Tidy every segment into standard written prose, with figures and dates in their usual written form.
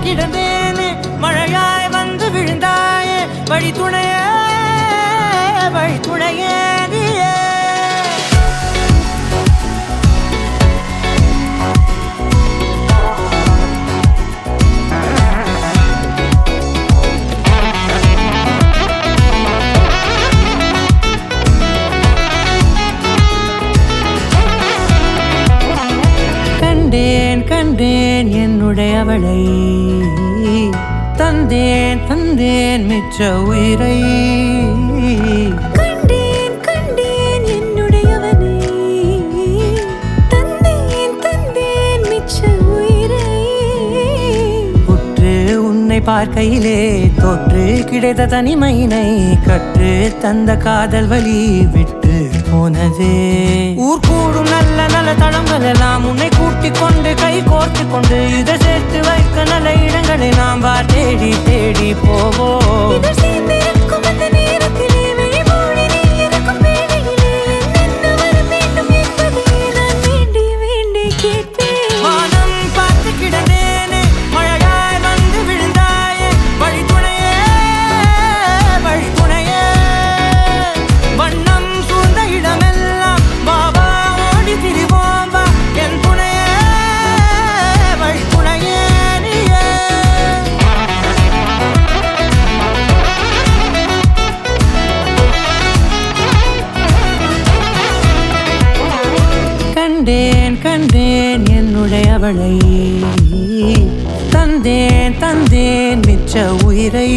கிடந்தேனே மழையாய் வந்து விழுந்தாயே வழி துணையே நீயே கண்டேன் என்னுடையவளை தந்தேன் மிச்ச உயிரை கண்டேன் என்னுடையவனை தந்தேன் மிச்ச உயிரை உற்று உன்னை பார்க்கையிலே தோற்று கிடைத்த தனிமையினை கற்று தந்த காதல் வழி விட்டு போனதே ஊர் கூடும் நல்ல நல்ல தளங்கள் எல்லாம் உன்னை கூட்டிக் கொண்டு கை கோர்த்து கொண்டு இதை சேர்த்து வைக்க நல்ல இடங்களை நாம் தேடி தேடி போவோம் கண்டேன் என்னுடையவளை தந்தேன் மிச்ச உயிரை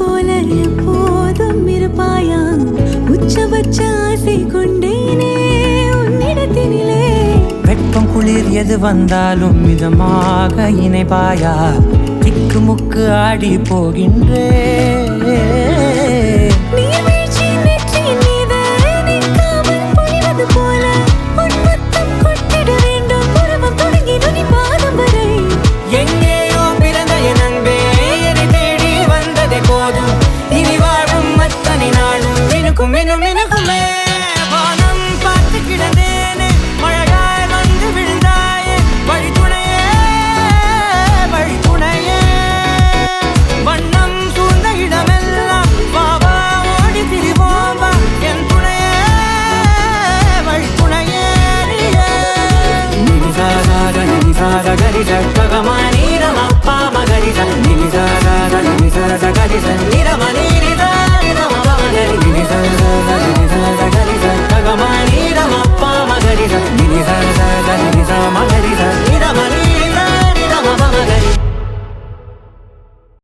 போல எப்போதும் இருப்பாயா உச்சபட்ச ஆசை கொண்டேனே உன்னிடத்தினிலே வெப்பம் குளிர் எது வந்தாலும் மிதமாக இணைப்பாயா திக்கு முக்கு ஆடி போகின்றே